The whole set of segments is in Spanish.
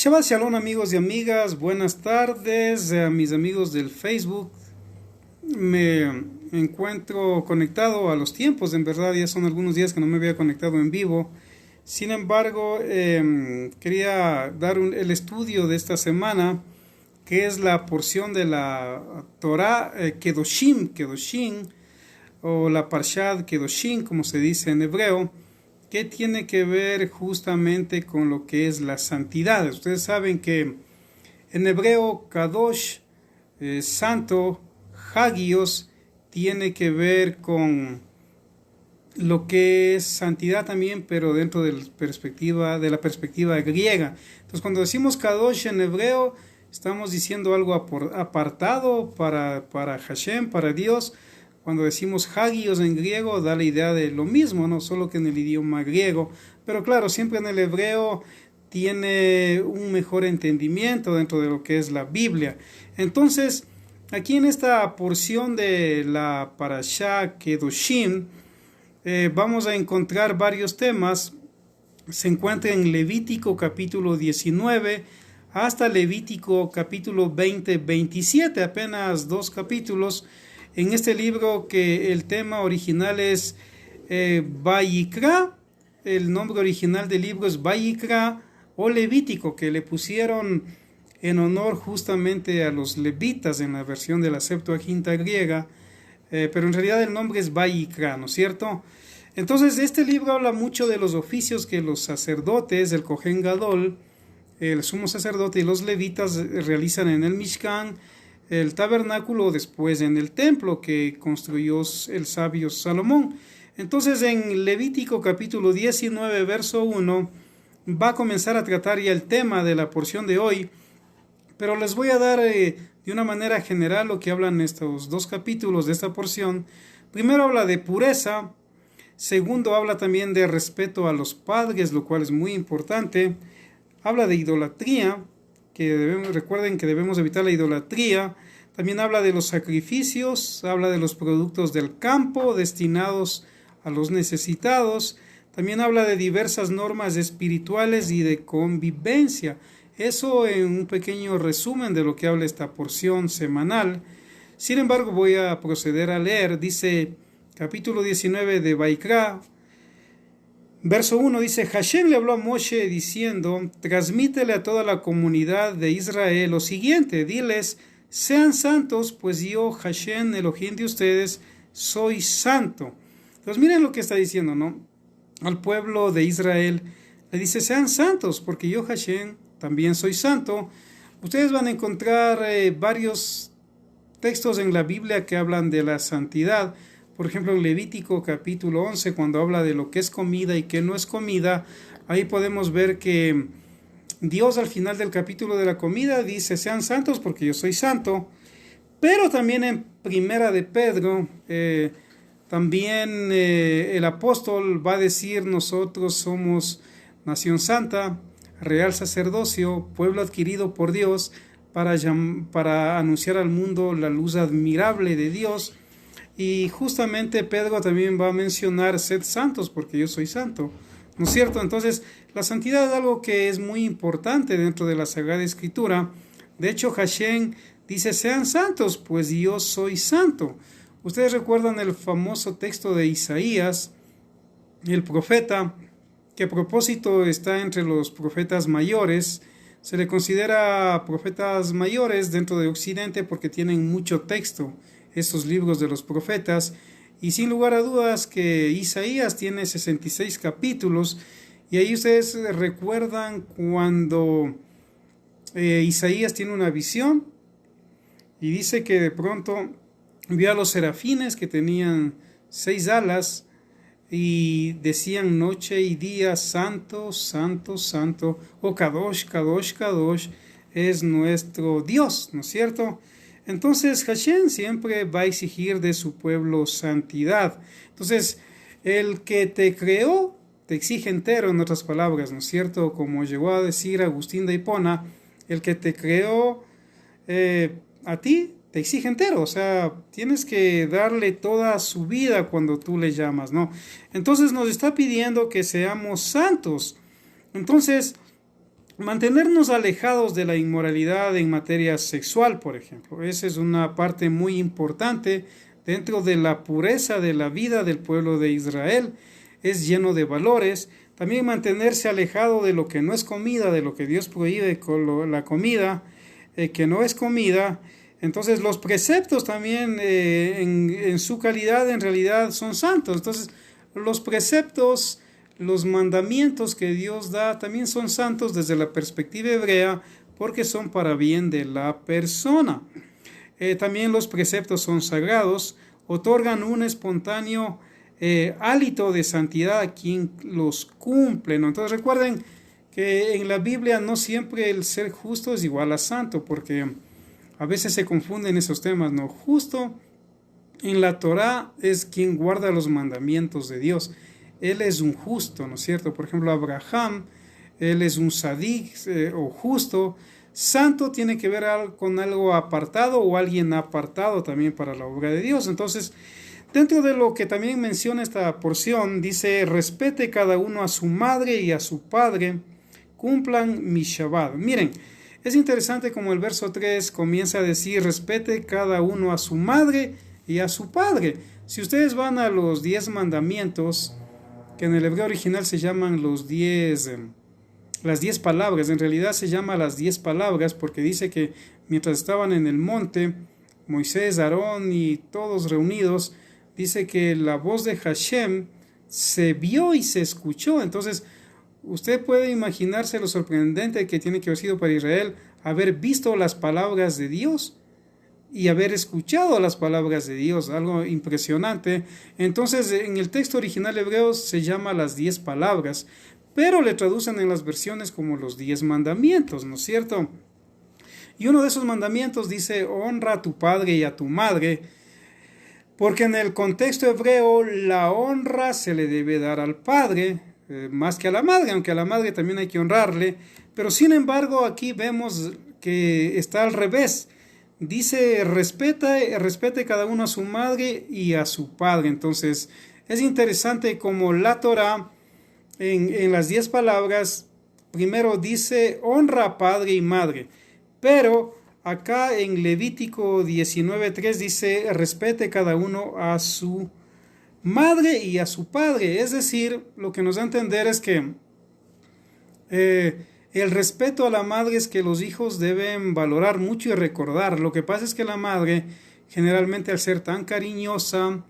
Shabbat Shalom, amigos y amigas, buenas tardes a mis amigos del Facebook. Me encuentro conectado a los tiempos, en verdad ya son algunos días que no me había conectado en vivo. Sin embargo, quería dar el estudio de esta semana, que es la porción de la Torah Kedoshim, o la Parshat Kedoshim, como se dice en hebreo, que tiene que ver justamente con lo que es la santidad. Ustedes saben que en hebreo Kadosh, santo, Hagios, tiene que ver con lo que es santidad también, pero dentro de la perspectiva griega. Entonces, cuando decimos Kadosh en hebreo, estamos diciendo algo apartado para Hashem, para Dios. Cuando decimos Hagios en griego, da la idea de lo mismo, no solo que en el idioma griego, pero claro, siempre en el hebreo tiene un mejor entendimiento dentro de lo que es la Biblia. Entonces, aquí en esta porción de la Parashá Kedoshim, vamos a encontrar varios temas. Se encuentra en Levítico capítulo 19 hasta Levítico capítulo 27, apenas 2 capítulos. En este libro, que el tema original es Vayikra, el nombre original del libro es Vayikra o Levítico, que le pusieron en honor justamente a los levitas en la versión de la Septuaginta griega, pero en realidad el nombre es Vayikra, ¿no es cierto? Entonces este libro habla mucho de los oficios que los sacerdotes, el Kohen Gadol, el sumo sacerdote y los levitas realizan en el Mishkan, el tabernáculo, después en el templo que construyó el sabio Salomón. Entonces en Levítico capítulo 19 verso 1 va a comenzar a tratar ya el tema de la porción de hoy, pero les voy a dar de una manera general lo que hablan estos dos capítulos de esta porción. Primero habla de pureza, segundo habla también de respeto a los padres, lo cual es muy importante. Habla de idolatría, recuerden que debemos evitar la idolatría. También habla de los sacrificios, habla de los productos del campo destinados a los necesitados. También habla de diversas normas espirituales y de convivencia. Eso en un pequeño resumen de lo que habla esta porción semanal. Sin embargo, voy a proceder a leer. Dice capítulo 19 de Vayikra, verso 1, dice: Hashem le habló a Moshe diciendo: transmítele a toda la comunidad de Israel lo siguiente, diles: sean santos, pues yo, Hashem, Elohim de ustedes, soy santo. Entonces miren lo que está diciendo, ¿no? Al pueblo de Israel le dice: sean santos, porque yo, Hashem, también soy santo. Ustedes van a encontrar varios textos en la Biblia que hablan de la santidad. Por ejemplo, en Levítico capítulo 11, cuando habla de lo que es comida y que no es comida, ahí podemos ver que Dios al final del capítulo de la comida dice: sean santos porque yo soy santo. Pero también en Primera de Pedro, también el apóstol va a decir: nosotros somos nación santa, real sacerdocio, pueblo adquirido por Dios, para anunciar al mundo la luz admirable de Dios. Y justamente Pedro también va a mencionar: sed santos porque yo soy santo, ¿no es cierto? Entonces la santidad es algo que es muy importante dentro de la Sagrada Escritura. De hecho, Hashem dice: sean santos pues yo soy santo. Ustedes recuerdan el famoso texto de Isaías, el profeta, que a propósito está entre los profetas mayores. Se le considera profetas mayores dentro de Occidente porque tienen mucho texto, estos libros de los profetas, y sin lugar a dudas que Isaías tiene 66 capítulos, y ahí ustedes recuerdan cuando Isaías tiene una visión y dice que de pronto vio a los serafines que tenían 6 alas y decían noche y día: santo, santo, santo, o Kadosh, Kadosh, Kadosh es nuestro Dios, ¿no es cierto? Entonces Hashem siempre va a exigir de su pueblo santidad. Entonces el que te creó te exige entero, en otras palabras, ¿no es cierto? Como llegó a decir Agustín de Hipona, el que te creó a ti te exige entero, o sea, tienes que darle toda su vida cuando tú le llamas, ¿no? Entonces nos está pidiendo que seamos santos. Entonces Mantenernos alejados de la inmoralidad en materia sexual, por ejemplo. Esa es una parte muy importante dentro de la pureza de la vida del pueblo de Israel. Es lleno de valores. También mantenerse alejado de lo que no es comida, de lo que Dios prohíbe con la comida, que no es comida. Entonces los preceptos también en su calidad en realidad son santos. Entonces los preceptos, los mandamientos que Dios da también son santos desde la perspectiva hebrea porque son para bien de la persona. También los preceptos son sagrados, otorgan un espontáneo hálito de santidad a quien los cumple, ¿no? Entonces recuerden que en la Biblia no siempre el ser justo es igual a santo, porque a veces se confunden esos temas, ¿no? Justo en la Torá es quien guarda los mandamientos de Dios. Él es un justo, ¿no es cierto? Por ejemplo, Abraham, él es un sadik o justo. Santo tiene que ver con algo apartado o alguien apartado también para la obra de Dios. Entonces, dentro de lo que también menciona esta porción, dice, respete cada uno a su madre y a su padre, cumplan mi Shabbat. Miren, es interesante como el verso 3 comienza a decir, respete cada uno a su madre y a su padre. Si ustedes van a los 10 mandamientos, que en el hebreo original se llaman las 10 palabras, en realidad se llama las 10 palabras porque dice que mientras estaban en el monte, Moisés, Aarón y todos reunidos, dice que la voz de Hashem se vio y se escuchó. Entonces, usted puede imaginarse lo sorprendente que tiene que haber sido para Israel haber visto las palabras de Dios y haber escuchado las palabras de Dios, algo impresionante. Entonces, en el texto original hebreo se llama las 10 palabras, pero le traducen en las versiones como los 10 mandamientos, ¿no es cierto? Y uno de esos mandamientos dice, honra a tu padre y a tu madre, porque en el contexto hebreo la honra se le debe dar al padre, más que a la madre, aunque a la madre también hay que honrarle, pero sin embargo aquí vemos que está al revés. Dice, respete cada uno a su madre y a su padre. Entonces, es interesante como la Torah, en las 10 palabras, primero dice, honra a padre y madre. Pero acá en Levítico 19:3 dice, respete cada uno a su madre y a su padre. Es decir, lo que nos da a entender es que el respeto a la madre es que los hijos deben valorar mucho y recordar. Lo que pasa es que la madre, generalmente al ser tan cariñosa,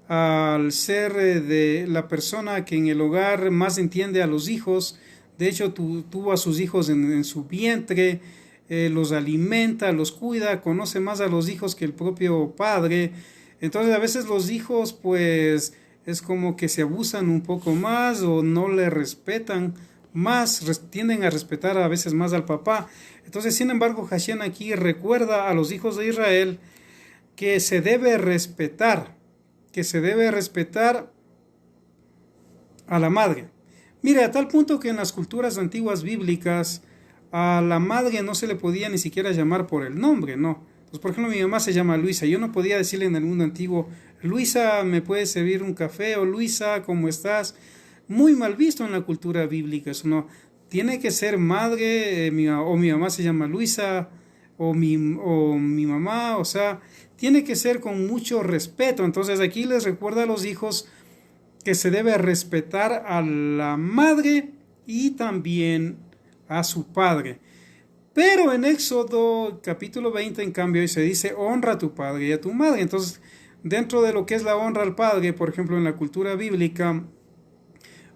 al ser de la persona que en el hogar más entiende a los hijos, de hecho tuvo a sus hijos en su vientre, los alimenta, los cuida, conoce más a los hijos que el propio padre. Entonces a veces los hijos pues es como que se abusan un poco más o no le respetan más, tienden a respetar a veces más al papá. Entonces, sin embargo, Hashem aquí recuerda a los hijos de Israel que se debe respetar a la madre. Mire, a tal punto que en las culturas antiguas bíblicas a la madre no se le podía ni siquiera llamar por el nombre, ¿no? Entonces, por ejemplo, mi mamá se llama Luisa. Yo no podía decirle en el mundo antiguo, Luisa, ¿me puedes servir un café? O Luisa, ¿cómo estás? Muy mal visto en la cultura bíblica. Eso no, tiene que ser madre, o mi mamá se llama Luisa, o mi mamá, o sea, tiene que ser con mucho respeto. Entonces aquí les recuerda a los hijos que se debe respetar a la madre y también a su padre. Pero en Éxodo capítulo 20, en cambio, se dice honra a tu padre y a tu madre. Entonces, dentro de lo que es la honra al padre, por ejemplo, en la cultura bíblica,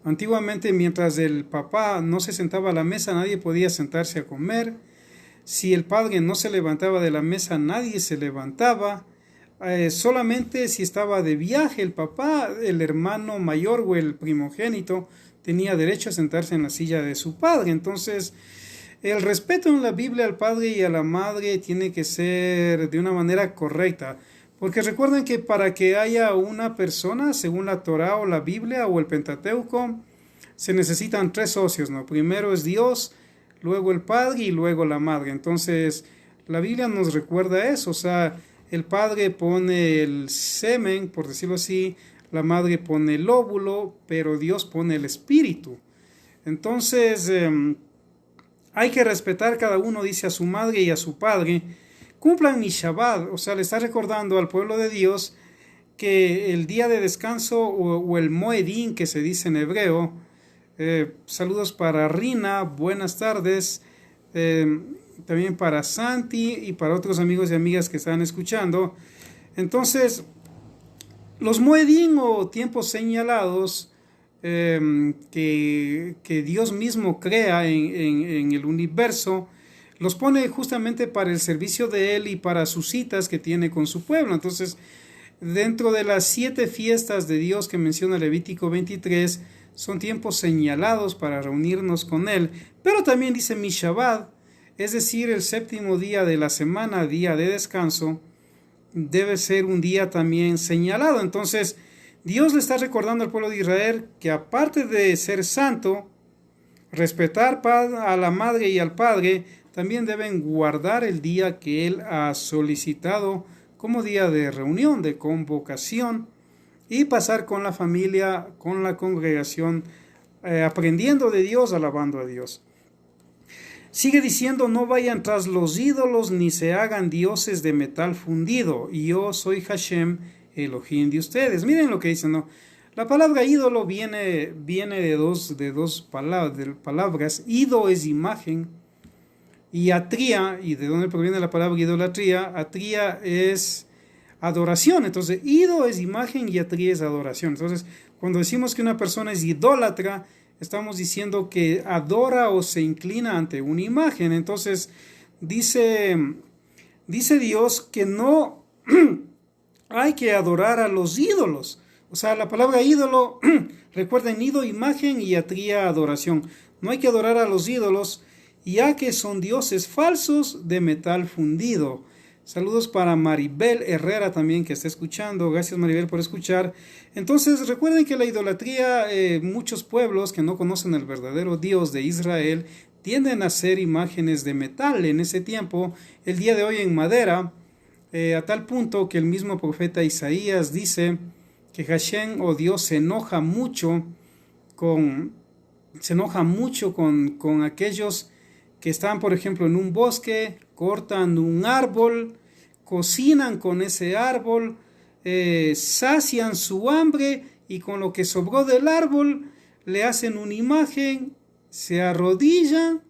antiguamente mientras el papá no se sentaba a la mesa, nadie podía sentarse a comer. Si el padre no se levantaba de la mesa, nadie se levantaba. Solamente si estaba de viaje el papá, el hermano mayor o el primogénito tenía derecho a sentarse en la silla de su padre. Entonces, el respeto en la Biblia al padre y a la madre tiene que ser de una manera correcta. Porque recuerden que para que haya una persona, según la Torá o la Biblia o el Pentateuco, se necesitan 3 socios, ¿no? Primero es Dios, luego el padre y luego la madre. Entonces, la Biblia nos recuerda eso, o sea, el padre pone el semen, por decirlo así, la madre pone el óvulo, pero Dios pone el espíritu. Entonces, hay que respetar cada uno, dice, a su madre y a su padre. Cumplan mi Shabbat, o sea, le está recordando al pueblo de Dios que el día de descanso o el Moedín que se dice en hebreo. Saludos para Rina, buenas tardes. También para Santi y para otros amigos y amigas que están escuchando. Entonces, los Moedín o tiempos señalados que Dios mismo crea en el universo, los pone justamente para el servicio de Él y para sus citas que tiene con su pueblo. Entonces, dentro de las 7 fiestas de Dios que menciona Levítico 23, son tiempos señalados para reunirnos con Él. Pero también dice mi Shabbat, es decir, el 7º día de la semana, día de descanso, debe ser un día también señalado. Entonces, Dios le está recordando al pueblo de Israel que aparte de ser santo, respetar a la madre y al padre, también deben guardar el día que Él ha solicitado como día de reunión, de convocación, y pasar con la familia, con la congregación, aprendiendo de Dios, alabando a Dios. Sigue diciendo, no vayan tras los ídolos, ni se hagan dioses de metal fundido, y yo soy Hashem, Elohim de ustedes. Miren lo que dice, ¿no? La palabra ídolo viene de dos palabras. Ido es imagen, y atría, y de dónde proviene la palabra idolatría, atría es adoración. Entonces, ido es imagen y atría es adoración. Entonces, cuando decimos que una persona es idólatra, estamos diciendo que adora o se inclina ante una imagen. Entonces, dice Dios que no hay que adorar a los ídolos. O sea, la palabra ídolo, recuerden, ido, imagen, y atría, adoración. No hay que adorar a los ídolos, ya que son dioses falsos de metal fundido. Saludos para Maribel Herrera también, que está escuchando. Gracias, Maribel, por escuchar. Entonces, recuerden que la idolatría, muchos pueblos que no conocen el verdadero Dios de Israel, tienden a hacer imágenes de metal en ese tiempo, el día de hoy en madera, a tal punto que el mismo profeta Isaías dice que Hashem o Dios se enoja mucho con aquellos que están, por ejemplo, en un bosque, cortan un árbol, cocinan con ese árbol, sacian su hambre, y con lo que sobró del árbol le hacen una imagen, se arrodillan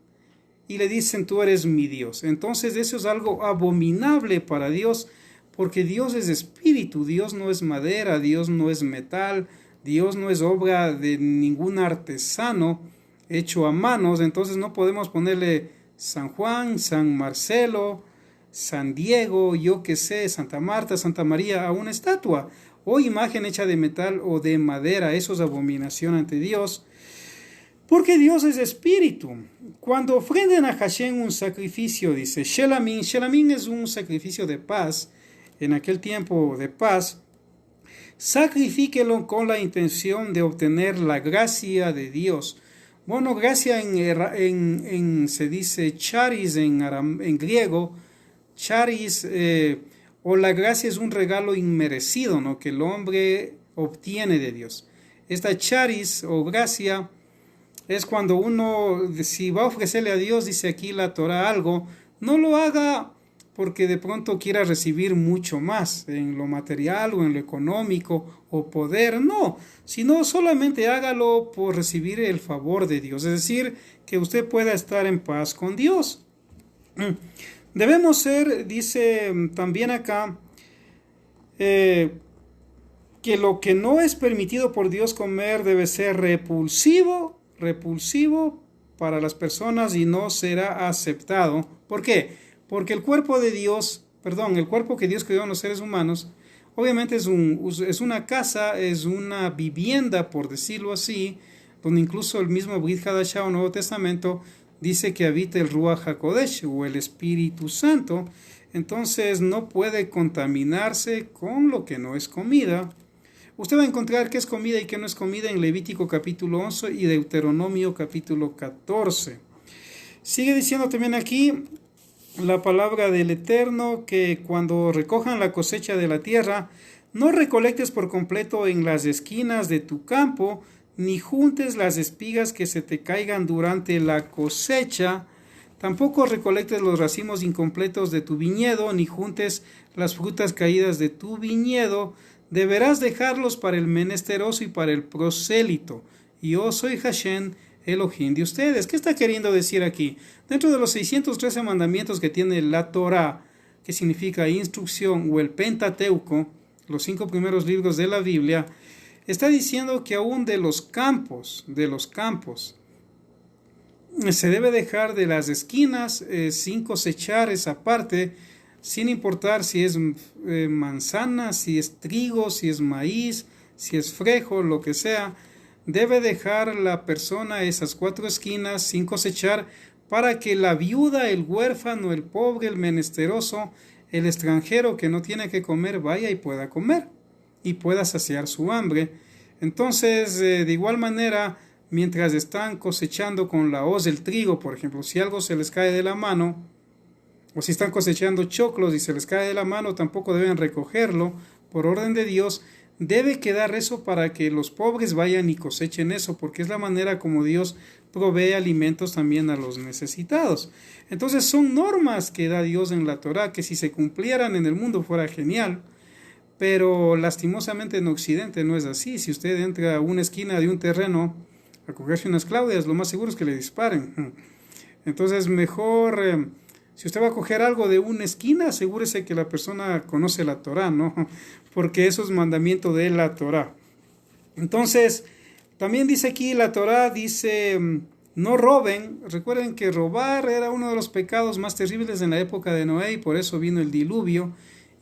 y le dicen, tú eres mi Dios. Entonces eso es algo abominable para Dios, porque Dios es espíritu, Dios no es madera, Dios no es metal, Dios no es obra de ningún artesano hecho a manos. Entonces no podemos ponerle San Juan, San Marcelo, San Diego, yo que sé, Santa Marta, Santa María a una estatua o imagen hecha de metal o de madera. Eso es abominación ante Dios, porque Dios es espíritu. Cuando ofrenden a Hashem un sacrificio, dice Shelamín, Shelamín es un sacrificio de paz, en aquel tiempo de paz, sacrifíquelo con la intención de obtener la gracia de Dios. Bueno, gracia se dice charis en griego, charis, o la gracia es un regalo inmerecido, ¿no?, que el hombre obtiene de Dios. Esta charis o gracia es cuando uno, si va a ofrecerle a Dios, dice aquí la Torah, algo, no lo haga porque de pronto quiera recibir mucho más en lo material o en lo económico o poder, no, sino solamente hágalo por recibir el favor de Dios, es decir, que usted pueda estar en paz con Dios. Debemos ser, dice también acá, que lo que no es permitido por Dios comer debe ser repulsivo para las personas y no será aceptado. ¿Por qué? Porque el cuerpo que Dios creó en los seres humanos, obviamente es una casa, es una vivienda, por decirlo así, donde incluso el mismo Brit Hadashah o Nuevo Testamento dice que habita el Ruach HaKodesh o el Espíritu Santo. Entonces no puede contaminarse con lo que no es comida. Usted va a encontrar qué es comida y qué no es comida en Levítico capítulo 11 y Deuteronomio capítulo 14. Sigue diciendo también aquí la palabra del Eterno, que cuando recojan la cosecha de la tierra, no recolectes por completo en las esquinas de tu campo, ni juntes las espigas que se te caigan durante la cosecha, Tampoco recolectes los racimos incompletos de tu viñedo, ni juntes las frutas caídas de tu viñedo. Deberás dejarlos para el menesteroso y para el prosélito. Y yo soy Hashem, Elohim de ustedes. ¿Qué está queriendo decir aquí? Dentro de los 613 mandamientos que tiene la Torá, que significa instrucción, o el Pentateuco, los 5 primeros libros de la Biblia, está diciendo que aún de los campos, se debe dejar de las esquinas sin cosechar esa parte, sin importar si es manzana, si es trigo, si es maíz, si es frijol, lo que sea. Debe dejar la persona esas 4 esquinas sin cosechar para que la viuda, el huérfano, el pobre, el menesteroso, el extranjero que no tiene que comer vaya y pueda comer y pueda saciar su hambre. Entonces, de igual manera, mientras están cosechando con la hoz del trigo, por ejemplo, si algo se les cae de la mano, o si están cosechando choclos y se les cae de la mano, tampoco deben recogerlo por orden de Dios. Debe quedar eso para que los pobres vayan y cosechen eso, porque es la manera como Dios provee alimentos también a los necesitados. Entonces son normas que da Dios en la Torá, que si se cumplieran en el mundo fuera genial, pero lastimosamente en Occidente no es así. Si usted entra a una esquina de un terreno a cogerse unas claudias, lo más seguro es que le disparen. Entonces mejor, si usted va a coger algo de una esquina, asegúrese que la persona conoce la Torá, ¿no? Porque eso es mandamiento de la Torá. Entonces, también dice aquí la Torá, dice, no roben. Recuerden que robar era uno de los pecados más terribles en la época de Noé y por eso vino el diluvio.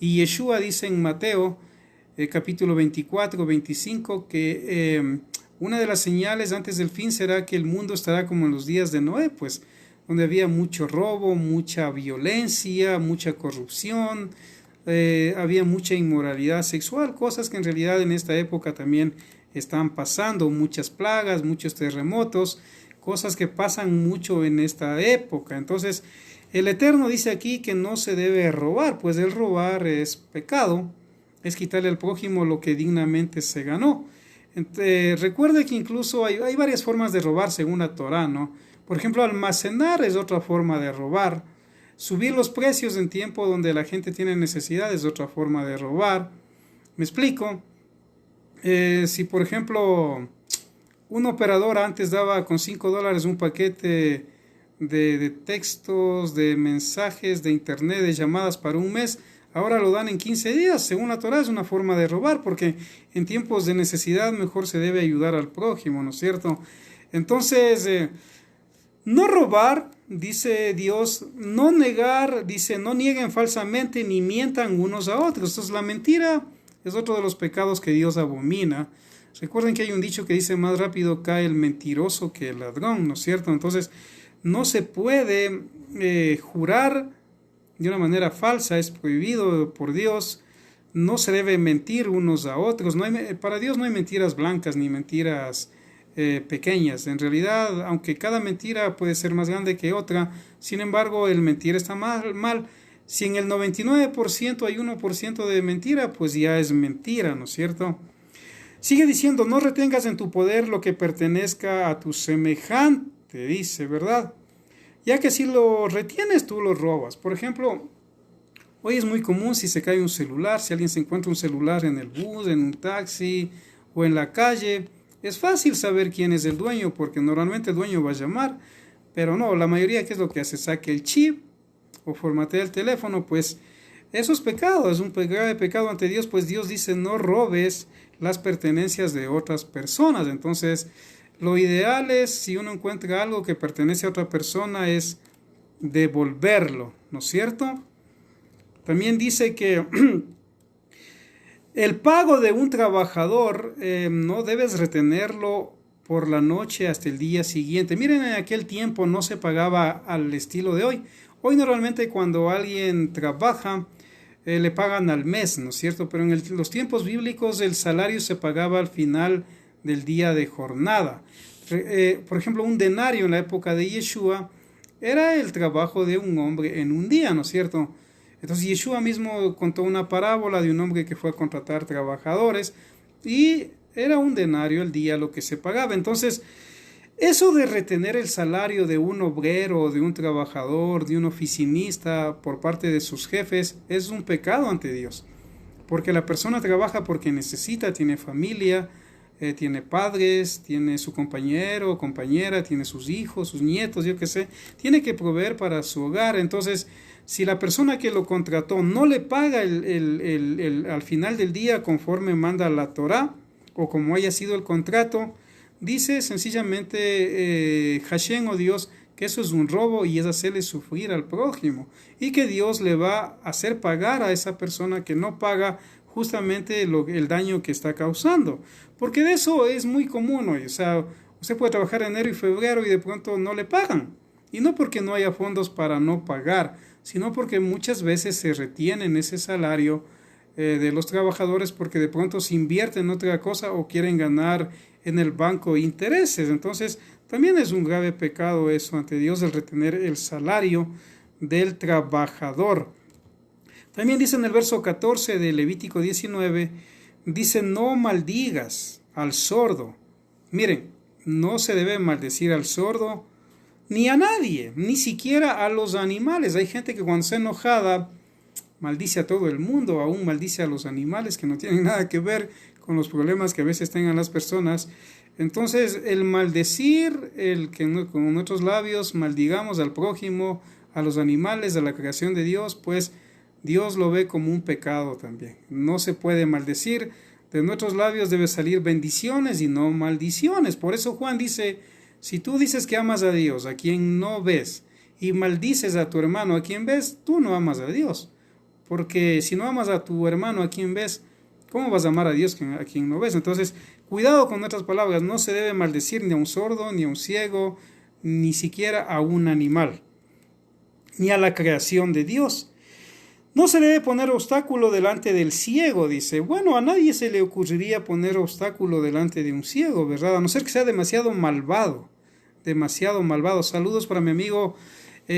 Y Yeshua dice en Mateo, capítulo 24, 25, que una de las señales antes del fin será que el mundo estará como en los días de Noé, pues, donde había mucho robo, mucha violencia, mucha corrupción, había mucha inmoralidad sexual, cosas que en realidad en esta época también están pasando, muchas plagas, muchos terremotos, cosas que pasan mucho en esta época. Entonces, el Eterno dice aquí que no se debe robar, pues el robar es pecado, es quitarle al prójimo lo que dignamente se ganó. Recuerde que incluso hay varias formas de robar según la Torá, ¿no? Por ejemplo, almacenar es otra forma de robar. Subir los precios en tiempo donde la gente tiene necesidad es otra forma de robar. ¿Me explico? Si por ejemplo un operador antes daba con $5 un paquete de textos, de mensajes, de internet, de llamadas para un mes, ahora lo dan en 15 días. Según la Torá es una forma de robar, porque en tiempos de necesidad mejor se debe ayudar al prójimo, ¿no es cierto? Entonces, no robar, dice Dios, no negar, dice, no nieguen falsamente ni mientan unos a otros. Entonces la mentira es otro de los pecados que Dios abomina. Recuerden que hay un dicho que dice, más rápido cae el mentiroso que el ladrón, ¿no es cierto? Entonces no se puede jurar de una manera falsa, es prohibido por Dios. No se debe mentir unos a otros. Para Dios no hay mentiras blancas ni mentiras pequeñas. En realidad, aunque cada mentira puede ser más grande que otra, sin embargo, el mentir está mal. Si en el 99% hay 1% de mentira, pues ya es mentira, ¿no es cierto? Sigue diciendo, no retengas en tu poder lo que pertenezca a tu semejante, dice, ¿verdad? Ya que si lo retienes, tú lo robas. Por ejemplo, hoy es muy común si se cae un celular, si alguien se encuentra un celular en el bus, en un taxi o en la calle, es fácil saber quién es el dueño, porque normalmente el dueño va a llamar, pero no, la mayoría, ¿qué es lo que hace? Saque el chip o formatea el teléfono, pues eso es pecado, es un grave pecado ante Dios, pues Dios dice no robes las pertenencias de otras personas. Entonces, lo ideal es, si uno encuentra algo que pertenece a otra persona, es devolverlo, ¿no es cierto? También dice que el pago de un trabajador no debes retenerlo por la noche hasta el día siguiente. Miren, en aquel tiempo no se pagaba al estilo de hoy. Hoy normalmente cuando alguien trabaja le pagan al mes, ¿no es cierto? Pero en los tiempos bíblicos el salario se pagaba al final del día de jornada. Por ejemplo, un denario en la época de Yeshua era el trabajo de un hombre en un día, ¿no es cierto? Entonces Yeshua mismo contó una parábola de un hombre que fue a contratar trabajadores y era un denario el día lo que se pagaba. Entonces Eso de retener el salario de un obrero, de un trabajador, de un oficinista por parte de sus jefes es un pecado ante Dios. Porque la persona trabaja porque necesita, tiene familia, tiene padres, tiene su compañero o compañera, tiene sus hijos, sus nietos, yo qué sé, tiene que proveer para su hogar. Entonces, si la persona que lo contrató no le paga al final del día conforme manda la Torá o como haya sido el contrato, dice sencillamente Hashem o Dios que eso es un robo y es hacerle sufrir al prójimo y que Dios le va a hacer pagar a esa persona que no paga justamente el daño que está causando. Porque de eso es muy común hoy. O sea, usted puede trabajar enero y febrero y de pronto no le pagan. Y no porque no haya fondos para no pagar, sino porque muchas veces se retienen ese salario de los trabajadores porque de pronto se invierte en otra cosa o quieren ganar en el banco intereses. Entonces, también es un grave pecado eso ante Dios, el retener el salario del trabajador. También dice en el verso 14 de Levítico 19, dice, no maldigas al sordo. Miren, no se debe maldecir al sordo ni a nadie, ni siquiera a los animales. Hay gente que cuando está enojada maldice a todo el mundo, aún maldice a los animales que no tienen nada que ver con los problemas que a veces tengan las personas. Entonces, el maldecir, el que con nuestros labios maldigamos al prójimo, a los animales, a la creación de Dios, pues Dios lo ve como un pecado también. No se puede maldecir. De nuestros labios debe salir bendiciones y no maldiciones. Por eso Juan dice, si tú dices que amas a Dios, a quien no ves, y maldices a tu hermano, a quien ves, tú no amas a Dios. Porque si no amas a tu hermano, a quien ves, ¿cómo vas a amar a Dios a quien no ves? Entonces, cuidado con nuestras palabras. No se debe maldecir ni a un sordo, ni a un ciego, ni siquiera a un animal, ni a la creación de Dios. No se debe poner obstáculo delante del ciego, dice. Bueno, a nadie se le ocurriría poner obstáculo delante de un ciego, ¿verdad? A no ser que sea demasiado malvado, demasiado malvado. Saludos para mi amigo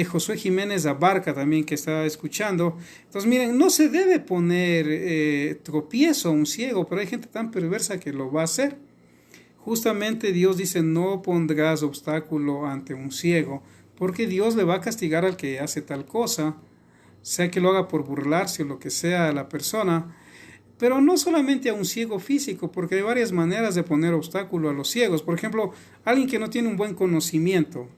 Josué Jiménez Abarca también que está escuchando. Entonces, miren, no se debe poner tropiezo a un ciego, pero hay gente tan perversa que lo va a hacer. Justamente Dios dice, no pondrás obstáculo ante un ciego, porque Dios le va a castigar al que hace tal cosa, sea que lo haga por burlarse o lo que sea a la persona, pero no solamente a un ciego físico, porque hay varias maneras de poner obstáculo a los ciegos. Por ejemplo, alguien que no tiene un buen conocimiento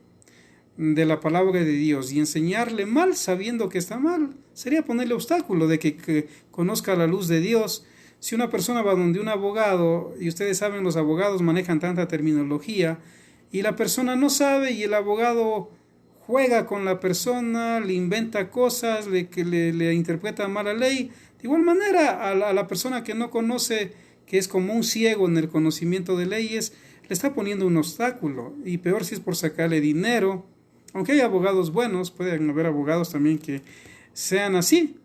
de la palabra de Dios y enseñarle mal sabiendo que está mal, sería ponerle obstáculo de que conozca la luz de Dios. Si una persona va donde un abogado, y ustedes saben, los abogados manejan tanta terminología, y la persona no sabe y el abogado juega con la persona, le inventa cosas, le interpreta mal la ley. De igual manera, a la persona que no conoce, que es como un ciego en el conocimiento de leyes, le está poniendo un obstáculo. Y peor si es por sacarle dinero. Aunque hay abogados buenos, pueden haber abogados también que sean así.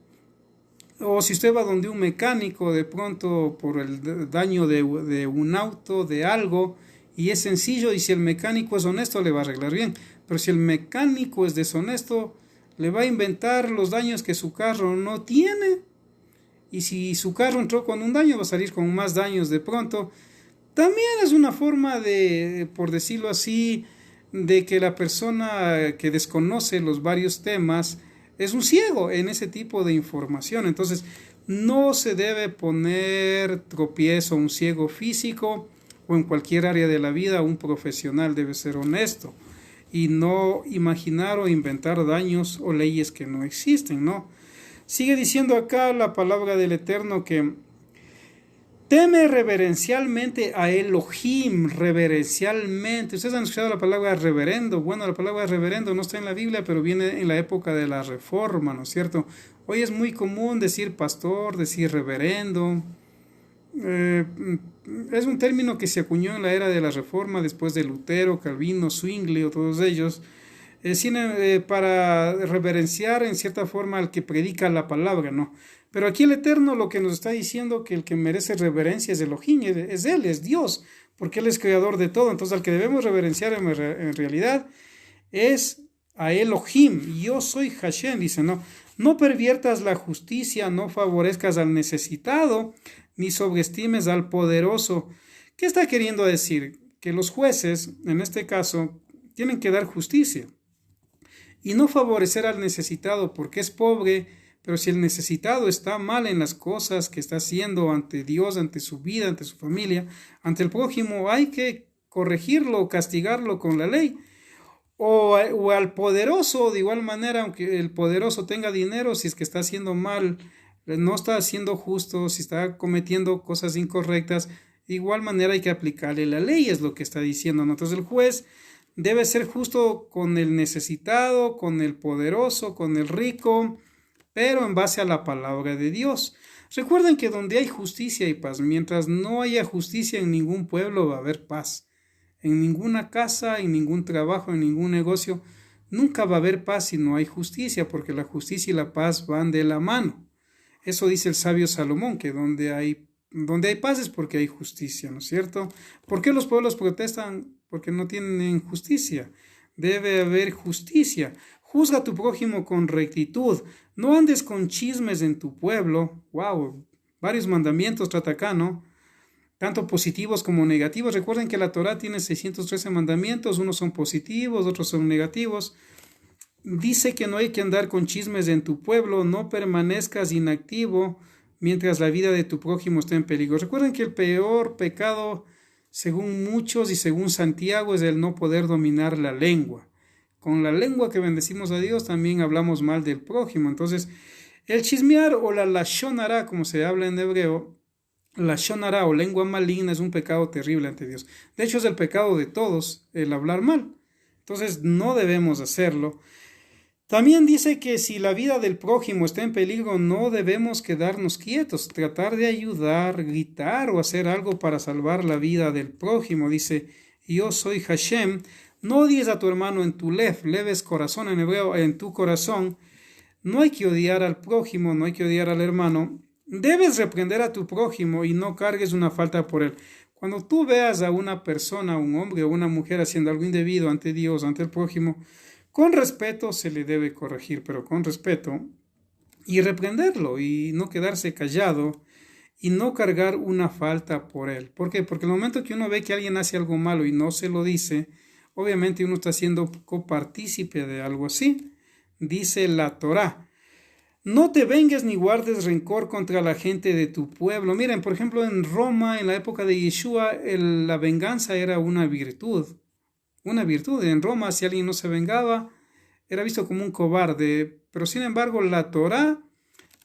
O si usted va donde un mecánico de pronto por el daño de un auto, de algo, y es sencillo, y si el mecánico es honesto le va a arreglar bien. Pero si el mecánico es deshonesto, le va a inventar los daños que su carro no tiene. Y si su carro entró con un daño, va a salir con más daños de pronto. También es una forma de, por decirlo así, de que la persona que desconoce los varios temas es un ciego en ese tipo de información. Entonces, no se debe poner tropiezo a un ciego físico o en cualquier área de la vida. Un profesional debe ser honesto y no imaginar o inventar daños o leyes que no existen, ¿no? Sigue diciendo acá la palabra del Eterno que teme reverencialmente a Elohim, reverencialmente. Ustedes han escuchado la palabra reverendo. Bueno, la palabra reverendo no está en la Biblia, pero viene en la época de la Reforma, ¿no es cierto? Hoy es muy común decir pastor, decir reverendo. Es un término que se acuñó en la era de la Reforma, después de Lutero, Calvino, Zwingli o todos ellos, para reverenciar en cierta forma al que predica la palabra, ¿no? Pero aquí el Eterno lo que nos está diciendo que el que merece reverencia es Elohim, es Él, es Dios, porque Él es creador de todo. Entonces al que debemos reverenciar en realidad es a Elohim. Yo soy Hashem, dice, ¿no? No perviertas la justicia, no favorezcas al necesitado, ni sobreestimes al poderoso. ¿Qué está queriendo decir? que los jueces, en este caso, tienen que dar justicia y no favorecer al necesitado porque es pobre, pero si el necesitado está mal en las cosas que está haciendo ante Dios, ante su vida, ante su familia, ante el prójimo, hay que corregirlo, castigarlo con la ley. O al poderoso, de igual manera, aunque el poderoso tenga dinero, si es que está haciendo mal, no está haciendo justo, si está cometiendo cosas incorrectas, de igual manera hay que aplicarle la ley, es lo que está diciendo. Entonces el juez debe ser justo con el necesitado, con el poderoso, con el rico, pero en base a la palabra de Dios. Recuerden que donde hay justicia y paz, mientras no haya justicia en ningún pueblo va a haber paz. En ninguna casa, en ningún trabajo, en ningún negocio, nunca va a haber paz si no hay justicia, porque la justicia y la paz van de la mano. Eso dice el sabio Salomón, que donde hay paz es porque hay justicia, ¿no es cierto? ¿Por qué los pueblos protestan? Porque no tienen justicia. Debe haber justicia. Juzga a tu prójimo con rectitud. No andes con chismes en tu pueblo. Wow, varios mandamientos trata acá, ¿no? Tanto positivos como negativos. Recuerden que la Torá tiene 613 mandamientos, unos son positivos, otros son negativos. Dice que no hay que andar con chismes en tu pueblo, no permanezcas inactivo mientras la vida de tu prójimo está en peligro. Recuerden que el peor pecado, según muchos y según Santiago, es el no poder dominar la lengua. Con la lengua que bendecimos a Dios también hablamos mal del prójimo. Entonces, el chismear o la lashon hara, como se habla en hebreo, la lashon hara o lengua maligna es un pecado terrible ante Dios. De hecho, es el pecado de todos el hablar mal. Entonces, no debemos hacerlo. También dice que si la vida del prójimo está en peligro, no debemos quedarnos quietos, tratar de ayudar, gritar o hacer algo para salvar la vida del prójimo. Dice, yo soy Hashem, no odies a tu hermano en tu lev es corazón en hebreo, en tu corazón. No hay que odiar al prójimo, no hay que odiar al hermano. Debes reprender a tu prójimo y no cargues una falta por él. Cuando tú veas a una persona, un hombre o una mujer haciendo algo indebido ante Dios, ante el prójimo, con respeto se le debe corregir, pero con respeto, y reprenderlo y no quedarse callado y no cargar una falta por él. ¿Por qué? Porque el momento que uno ve que alguien hace algo malo y no se lo dice, obviamente uno está siendo copartícipe de algo así. Dice la Torá, no te vengues ni guardes rencor contra la gente de tu pueblo. Miren, por ejemplo, en Roma, en la época de Yeshua, la venganza era una virtud. Una virtud. En Roma, si alguien no se vengaba, era visto como un cobarde. Pero sin embargo, la Torá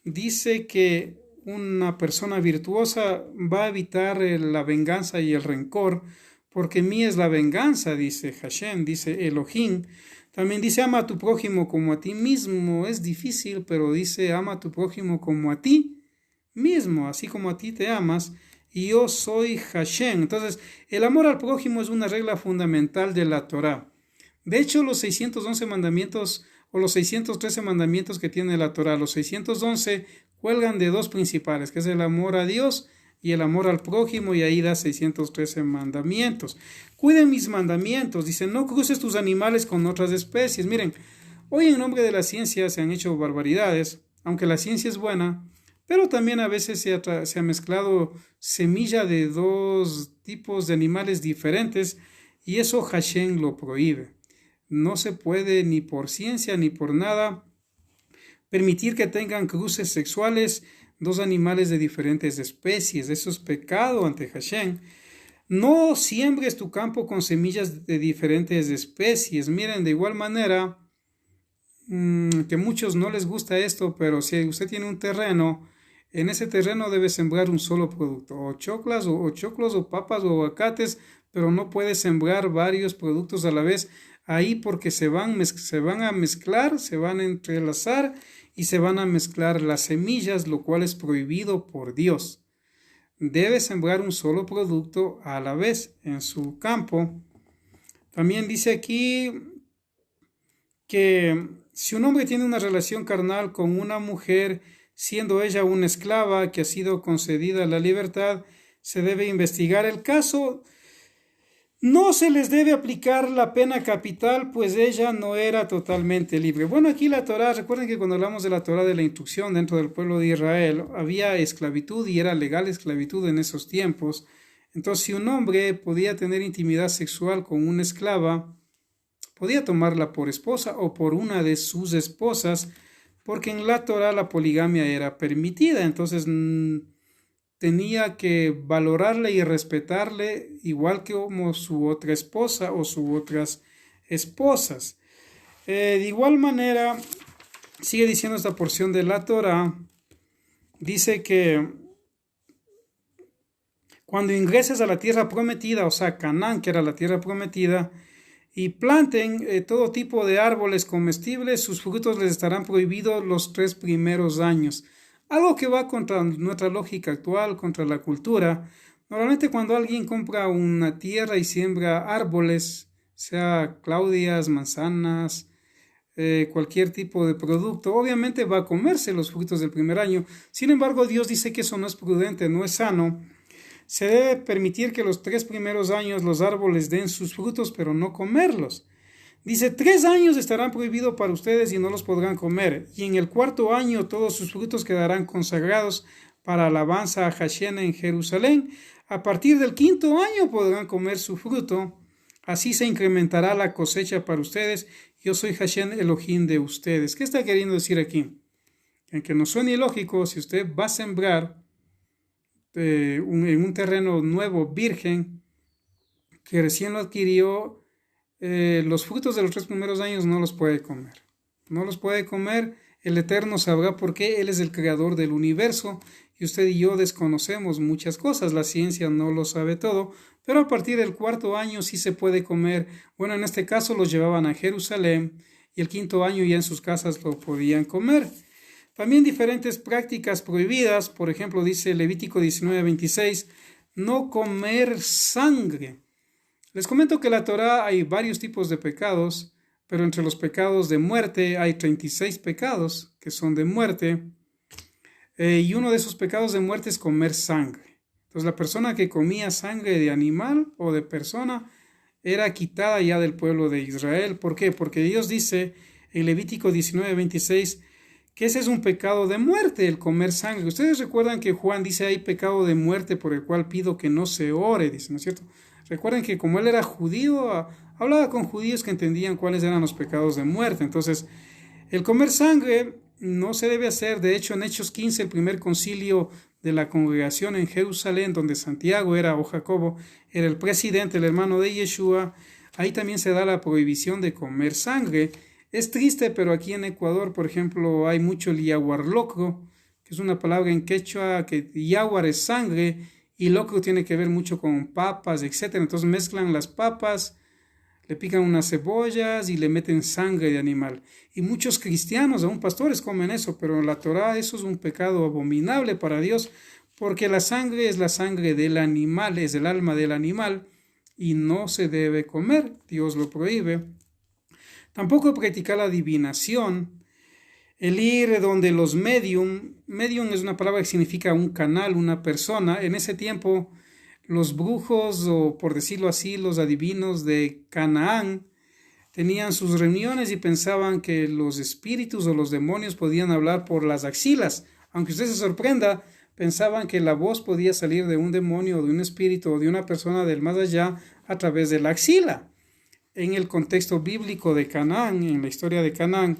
dice que una persona virtuosa va a evitar la venganza y el rencor, porque mía es la venganza, dice Hashem, dice Elohim. También dice, ama a tu prójimo como a ti mismo. Es difícil, pero dice, ama a tu prójimo como a ti mismo, así como a ti te amas. Y yo soy Hashem. Entonces, el amor al prójimo es una regla fundamental de la Torá. De hecho, los 611 mandamientos o los 613 mandamientos que tiene la Torá, los 611 cuelgan de dos principales, que es el amor a Dios y el amor al prójimo, y ahí da 613 mandamientos. Cuiden mis mandamientos. Dice, no cruces tus animales con otras especies. Miren, hoy en nombre de la ciencia se han hecho barbaridades, aunque la ciencia es buena, pero también a veces se ha mezclado semilla de dos tipos de animales diferentes, y eso Hashem lo prohíbe. No se puede ni por ciencia ni por nada permitir que tengan cruces sexuales dos animales de diferentes especies. Eso es pecado ante Hashem. No siembres tu campo con semillas de diferentes especies. Miren, de igual manera, que a muchos no les gusta esto, pero si usted tiene un terreno, en ese terreno debe sembrar un solo producto, o choclos, o papas, o aguacates, pero no puede sembrar varios productos a la vez ahí, porque se van a mezclar, se van a entrelazar y se van a mezclar las semillas, lo cual es prohibido por Dios. Debe sembrar un solo producto a la vez en su campo. También dice aquí que si un hombre tiene una relación carnal con una mujer, siendo ella una esclava que ha sido concedida la libertad, se debe investigar el caso. No se les debe aplicar la pena capital, pues ella no era totalmente libre. Bueno, aquí la Torá, recuerden que cuando hablamos de la Torá de la instrucción dentro del pueblo de Israel, había esclavitud y era legal esclavitud en esos tiempos. Entonces, si un hombre podía tener intimidad sexual con una esclava, podía tomarla por esposa o por una de sus esposas, porque en la Torá la poligamia era permitida. Entonces, tenía que valorarle y respetarle igual que como su otra esposa o sus otras esposas. De igual manera, sigue diciendo esta porción de la Torá, dice que cuando ingreses a la tierra prometida, o sea, Canaán, que era la tierra prometida, y planten todo tipo de árboles comestibles, sus frutos les estarán prohibidos los 3 primeros años. Algo que va contra nuestra lógica actual, contra la cultura. Normalmente cuando alguien compra una tierra y siembra árboles, sea claudias, manzanas, cualquier tipo de producto, obviamente va a comerse los frutos del primer año. Sin embargo, Dios dice que eso no es prudente, no es sano. Se debe permitir que los 3 primeros años los árboles den sus frutos, pero no comerlos. Dice, 3 años estarán prohibidos para ustedes y no los podrán comer. Y en el 4.º año todos sus frutos quedarán consagrados para alabanza a Hashem en Jerusalén. A partir del 5.º año podrán comer su fruto. Así se incrementará la cosecha para ustedes. Yo soy Hashem Elohim de ustedes. ¿Qué está queriendo decir aquí? En que no suene ilógico, si usted va a sembrar en un terreno nuevo, virgen, que recién lo adquirió, los frutos de los 3 primeros años no los puede comer. No los puede comer. El Eterno sabrá por qué. Él es el creador del universo y usted y yo desconocemos muchas cosas. La ciencia no lo sabe todo, pero a partir del 4.º año sí se puede comer. Bueno, en este caso los llevaban a Jerusalén y el 5.º año ya en sus casas lo podían comer. También diferentes prácticas prohibidas. Por ejemplo, dice Levítico 19:26, no comer sangre. Les comento que en la Torá hay varios tipos de pecados, pero entre los pecados de muerte hay 36 pecados que son de muerte, y uno de esos pecados de muerte es comer sangre. Entonces la persona que comía sangre de animal o de persona era quitada ya del pueblo de Israel. ¿Por qué? Porque Dios dice en Levítico 19:26 que ese es un pecado de muerte, el comer sangre. Ustedes recuerdan que Juan dice hay pecado de muerte por el cual pido que no se ore, dice, ¿no es cierto? Recuerden que como él era judío, hablaba con judíos que entendían cuáles eran los pecados de muerte. Entonces, el comer sangre no se debe hacer. De hecho, en Hechos 15, el primer concilio de la congregación en Jerusalén, donde Santiago era, o Jacobo, era el presidente, el hermano de Yeshua, ahí también se da la prohibición de comer sangre. Es triste, pero aquí en Ecuador, por ejemplo, hay mucho el yaguar locro, que es una palabra en quechua, que yaguar es sangre, y locro tiene que ver mucho con papas, etc. Entonces mezclan las papas, le pican unas cebollas y le meten sangre de animal. Y muchos cristianos, aún pastores, comen eso, pero en la Torá eso es un pecado abominable para Dios, porque la sangre es la sangre del animal, es el alma del animal, y no se debe comer. Dios lo prohíbe. Tampoco practicar la adivinación, el ir donde los medium es una palabra que significa un canal, una persona. En ese tiempo los brujos, o por decirlo así, los adivinos de Canaán, tenían sus reuniones y pensaban que los espíritus o los demonios podían hablar por las axilas. Aunque usted se sorprenda, pensaban que la voz podía salir de un demonio o de un espíritu o de una persona del más allá a través de la axila. En el contexto bíblico de Canaán, en la historia de Canaán.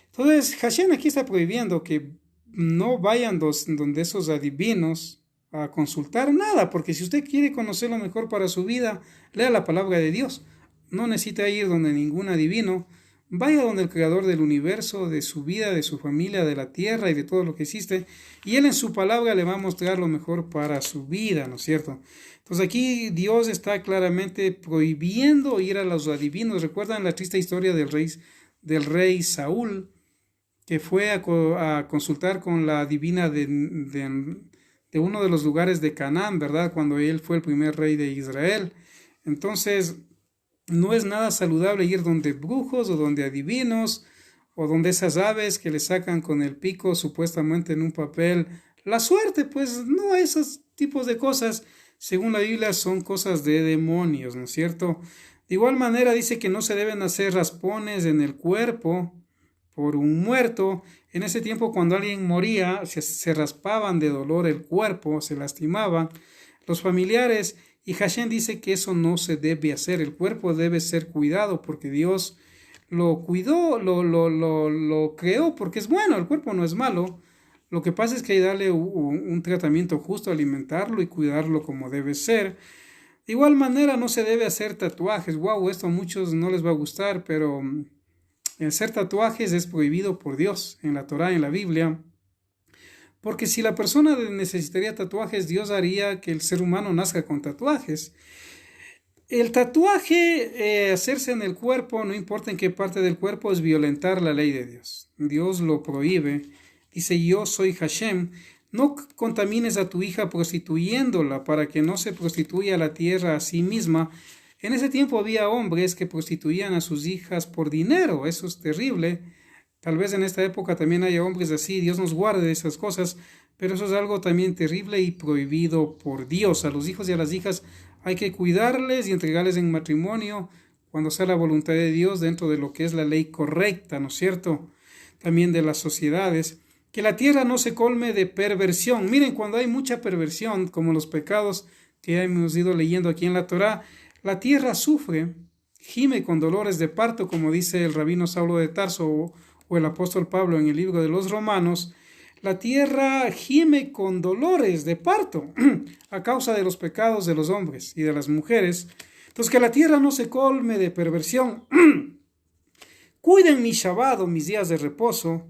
Entonces, Hashem aquí está prohibiendo que no vayan donde esos adivinos a consultar nada, porque si usted quiere conocer lo mejor para su vida, lea la palabra de Dios. No necesita ir donde ningún adivino. Vaya donde el creador del universo, de su vida, de su familia, de la tierra y de todo lo que existe, y él en su palabra le va a mostrar lo mejor para su vida, ¿no es cierto? Entonces aquí Dios está claramente prohibiendo ir a los adivinos. ¿Recuerdan la triste historia del rey Saúl, que fue a consultar con la adivina de uno de los lugares de Canaán, ¿verdad? Cuando él fue el primer rey de Israel. Entonces, no es nada saludable ir donde brujos o donde adivinos o donde esas aves que le sacan con el pico supuestamente en un papel la suerte. Pues no, esos tipos de cosas, según la Biblia, son cosas de demonios, ¿no es cierto? De igual manera dice que no se deben hacer raspones en el cuerpo por un muerto. En ese tiempo, cuando alguien moría, se raspaban de dolor el cuerpo, se lastimaban. los familiares. Y Hashem dice que eso no se debe hacer. El cuerpo debe ser cuidado porque Dios lo cuidó, lo creó porque es bueno. El cuerpo no es malo. Lo que pasa es que hay que darle un tratamiento justo, alimentarlo y cuidarlo como debe ser. De igual manera no se debe hacer tatuajes. Wow, esto a muchos no les va a gustar, pero hacer tatuajes es prohibido por Dios en la Torá, en la Biblia. Porque si la persona necesitaría tatuajes, Dios haría que el ser humano nazca con tatuajes. El tatuaje, hacerse en el cuerpo, no importa en qué parte del cuerpo, es violentar la ley de Dios. Dios lo prohíbe. Dice, yo soy Hashem. No contamines a tu hija prostituyéndola para que no se prostituya la tierra a sí misma. En ese tiempo había hombres que prostituían a sus hijas por dinero. Eso es terrible. Tal vez en esta época también haya hombres así, Dios nos guarde de esas cosas, pero eso es algo también terrible y prohibido por Dios. A los hijos y a las hijas hay que cuidarles y entregarles en matrimonio cuando sea la voluntad de Dios dentro de lo que es la ley correcta, ¿no es cierto? También de las sociedades. Que la tierra no se colme de perversión. Miren, cuando hay mucha perversión, como los pecados que ya hemos ido leyendo aquí en la Torá, la tierra sufre, gime con dolores de parto, como dice el rabino Saulo de Tarso o el apóstol Pablo en el libro de los Romanos. La tierra gime con dolores de parto a causa de los pecados de los hombres y de las mujeres. Entonces, que la tierra no se colme de perversión. Cuiden mi Shabbat o mis días de reposo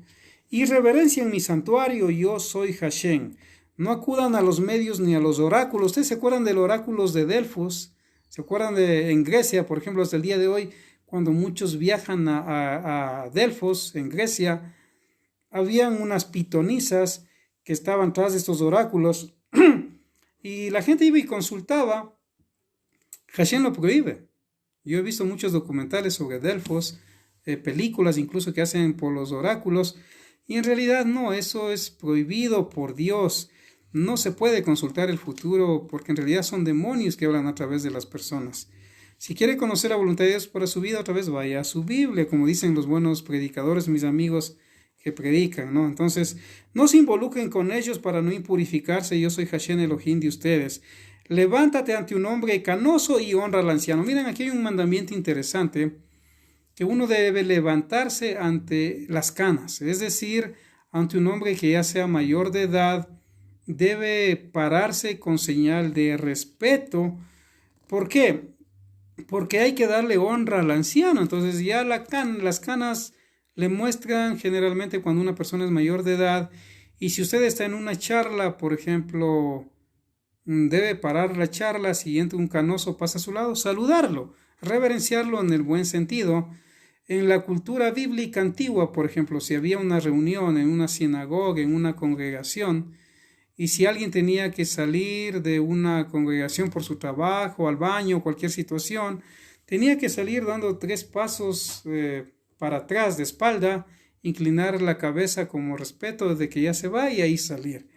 y reverencien mi santuario, yo soy Hashem. No acudan a los medios ni a los oráculos. ¿Ustedes se acuerdan de los oráculos de Delfos? ¿Se acuerdan en Grecia, por ejemplo, hasta el día de hoy? Cuando muchos viajan a Delfos, en Grecia, habían unas pitonisas que estaban tras de estos oráculos y la gente iba y consultaba. Hashem lo prohíbe. Yo he visto muchos documentales sobre Delfos, películas incluso que hacen por los oráculos, y en realidad no, eso es prohibido por Dios. No se puede consultar el futuro porque en realidad son demonios que hablan a través de las personas. Si quiere conocer la voluntad de Dios para su vida, otra vez vaya a su Biblia, como dicen los buenos predicadores, mis amigos que predican, ¿no? Entonces, no se involucren con ellos para no impurificarse. Yo soy Hashem Elohim de ustedes. Levántate ante un hombre canoso y honra al anciano. Miren, aquí hay un mandamiento interesante, que uno debe levantarse ante las canas, es decir, ante un hombre que ya sea mayor de edad, debe pararse con señal de respeto. ¿Por qué? Porque hay que darle honra al anciano. Entonces ya las canas le muestran generalmente cuando una persona es mayor de edad. Y si usted está en una charla, por ejemplo, debe parar la charla, si entra un canoso, pasa a su lado, saludarlo, reverenciarlo en el buen sentido. En la cultura bíblica antigua, por ejemplo, si había una reunión en una sinagoga, en una congregación, y si alguien tenía que salir de una congregación por su trabajo, al baño, cualquier situación, tenía que salir dando 3 pasos para atrás de espalda, inclinar la cabeza como respeto de que ya se va y ahí salir.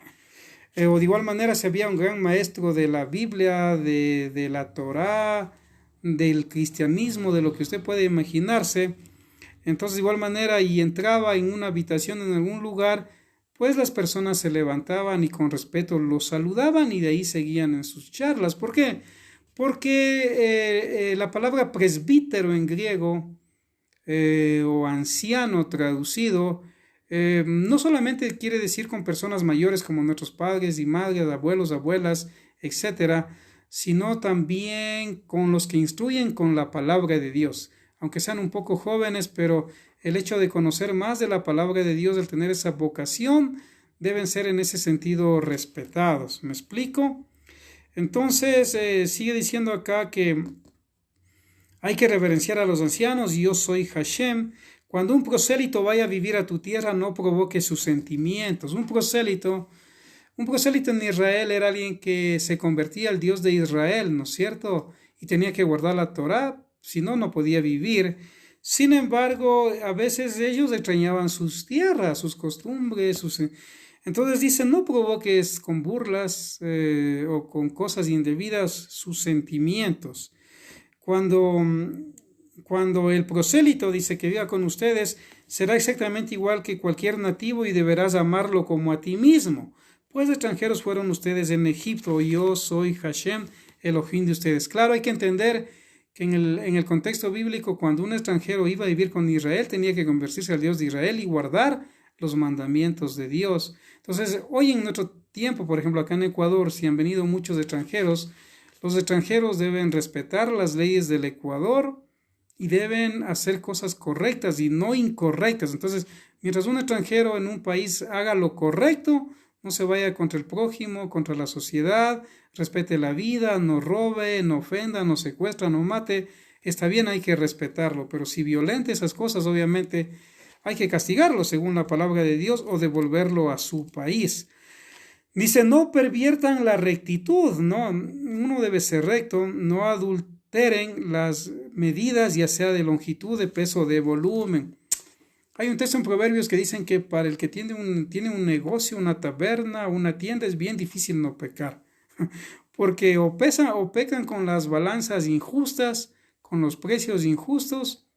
O de igual manera, si había un gran maestro de la Biblia, de la Torá, del cristianismo, de lo que usted puede imaginarse, entonces de igual manera y entraba en una habitación en algún lugar, pues las personas se levantaban y con respeto lo saludaban y de ahí seguían en sus charlas. ¿Por qué? Porque la palabra presbítero en griego o anciano traducido no solamente quiere decir con personas mayores como nuestros padres y madres, abuelos, abuelas, etcétera, sino también con los que instruyen con la palabra de Dios, aunque sean un poco jóvenes, pero el hecho de conocer más de la palabra de Dios, de tener esa vocación, deben ser en ese sentido respetados. ¿Me explico? Entonces, sigue diciendo acá que hay que reverenciar a los ancianos. Yo soy Hashem. Cuando un prosélito vaya a vivir a tu tierra, no provoque sus sentimientos. Un prosélito en Israel era alguien que se convertía al Dios de Israel, ¿no es cierto? Y tenía que guardar la Torá, si no, no podía vivir. Sin embargo, a veces ellos extrañaban sus tierras, sus costumbres, entonces dicen, no provoques con burlas o con cosas indebidas sus sentimientos. Cuando el prosélito dice que viva con ustedes, será exactamente igual que cualquier nativo y deberás amarlo como a ti mismo. pues extranjeros fueron ustedes en Egipto, yo soy Hashem, Elohim de ustedes. Claro, hay que entender que en el contexto bíblico, cuando un extranjero iba a vivir con Israel, tenía que convertirse al Dios de Israel y guardar los mandamientos de Dios. Entonces, hoy en nuestro tiempo, por ejemplo, acá en Ecuador, si han venido muchos extranjeros, los extranjeros deben respetar las leyes del Ecuador y deben hacer cosas correctas y no incorrectas. Entonces, mientras un extranjero en un país haga lo correcto, no se vaya contra el prójimo, contra la sociedad, respete la vida, no robe, no ofenda, no secuestra, no mate. Está bien, hay que respetarlo, pero si violenta esas cosas, obviamente hay que castigarlo según la palabra de Dios o devolverlo a su país. Dice, no perviertan la rectitud, ¿no? Uno debe ser recto, no adulteren las medidas, ya sea de longitud, de peso, de volumen. Hay un texto en Proverbios que dicen que para el que tiene un negocio, una taberna, una tienda, es bien difícil no pecar. Porque o pecan con las balanzas injustas, con los precios injustos,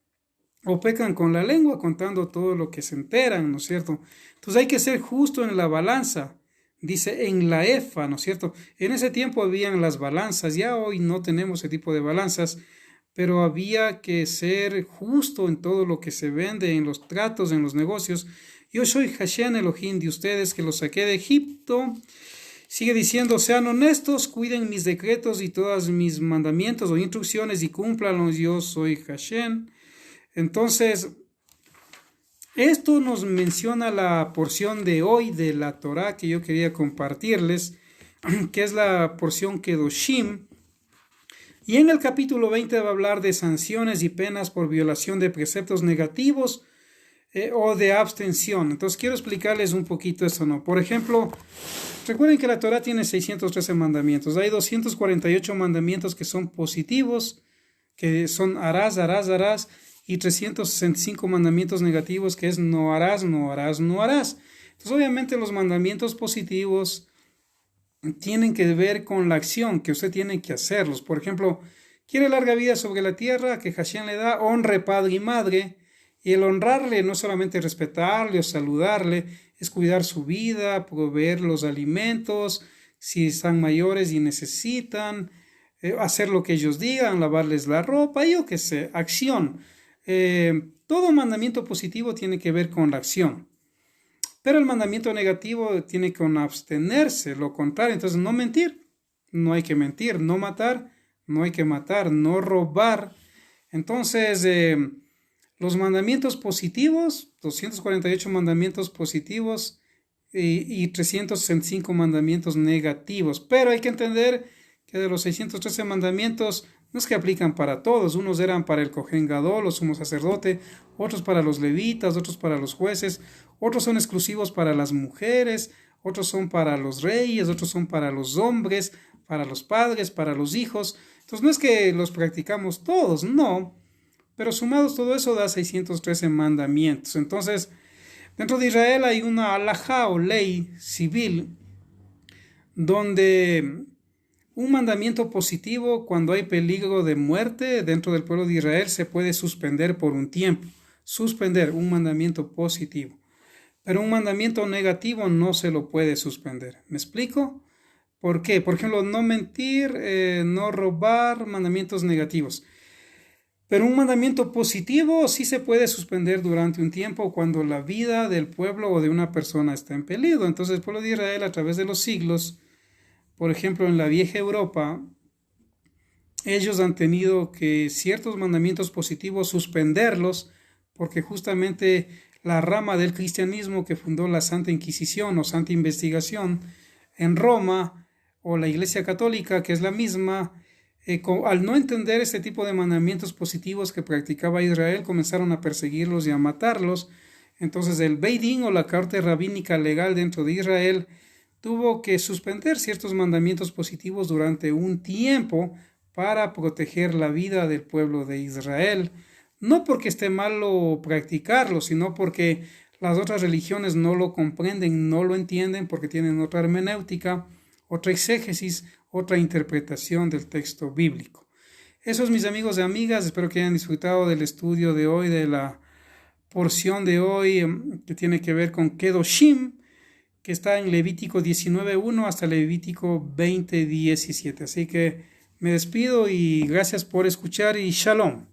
o pecan con la lengua contando todo lo que se enteran, ¿no es cierto? Entonces hay que ser justo en la balanza. Dice en la efa, ¿no es cierto? En ese tiempo habían las balanzas, ya hoy no tenemos ese tipo de balanzas, pero había que ser justo en todo lo que se vende, en los tratos, en los negocios. Yo soy Hashem Elohim de ustedes, que los saqué de Egipto. Sigue diciendo, sean honestos, cuiden mis decretos y todos mis mandamientos o instrucciones y cúmplalos, yo soy Hashem. Entonces, esto nos menciona la porción de hoy de la Torá que yo quería compartirles, que es la porción Kedoshim. Y en el capítulo 20 va a hablar de sanciones y penas por violación de preceptos negativos o de abstención. Entonces quiero explicarles un poquito eso, ¿no? Por ejemplo, recuerden que la Torá tiene 613 mandamientos. Hay 248 mandamientos que son positivos, que son harás, y 365 mandamientos negativos, que es no harás, no harás, no harás. Entonces obviamente los mandamientos positivos tienen que ver con la acción que usted tiene que hacerlos. Por ejemplo, quiere larga vida sobre la tierra que Hashem le da, honre padre y madre. Y el honrarle no es solamente respetarle o saludarle, es cuidar su vida, proveer los alimentos, si están mayores y necesitan, hacer lo que ellos digan, lavarles la ropa, yo qué sé, acción. Todo mandamiento positivo tiene que ver con la acción. Pero el mandamiento negativo tiene que abstenerse, lo contrario. Entonces, no mentir, no hay que mentir, no matar, no hay que matar, no robar. Entonces, los mandamientos positivos, 248 mandamientos positivos y 365 mandamientos negativos. Pero hay que entender que de los 613 mandamientos, no es que aplican para todos. Unos eran para el Cohen Gadol, o sumo sacerdote, otros para los levitas, otros para los jueces, otros son exclusivos para las mujeres, otros son para los reyes, otros son para los hombres, para los padres, para los hijos. Entonces no es que los practicamos todos, no, pero sumados todo eso da 613 mandamientos. Entonces, dentro de Israel hay una halajá o ley civil donde un mandamiento positivo, cuando hay peligro de muerte dentro del pueblo de Israel, se puede suspender por un tiempo. Suspender un mandamiento positivo. Pero un mandamiento negativo no se lo puede suspender. ¿Me explico? ¿Por qué? Por ejemplo, no mentir, no robar, mandamientos negativos. Pero un mandamiento positivo sí se puede suspender durante un tiempo cuando la vida del pueblo o de una persona está en peligro. Entonces el pueblo de Israel, a través de los siglos, por ejemplo, en la vieja Europa, ellos han tenido que ciertos mandamientos positivos suspenderlos porque justamente la rama del cristianismo que fundó la Santa Inquisición o Santa Investigación en Roma, o la Iglesia Católica, que es la misma, al no entender este tipo de mandamientos positivos que practicaba Israel, comenzaron a perseguirlos y a matarlos. Entonces el Beit Din, o la Corte Rabínica Legal dentro de Israel, tuvo que suspender ciertos mandamientos positivos durante un tiempo para proteger la vida del pueblo de Israel. No porque esté malo practicarlo, sino porque las otras religiones no lo comprenden, no lo entienden, porque tienen otra hermenéutica, otra exégesis, otra interpretación del texto bíblico. Eso es, mis amigos y amigas, espero que hayan disfrutado del estudio de hoy, de la porción de hoy que tiene que ver con Kedoshim, que está en Levítico 19:1 hasta Levítico 20:17. Así que me despido y gracias por escuchar y shalom.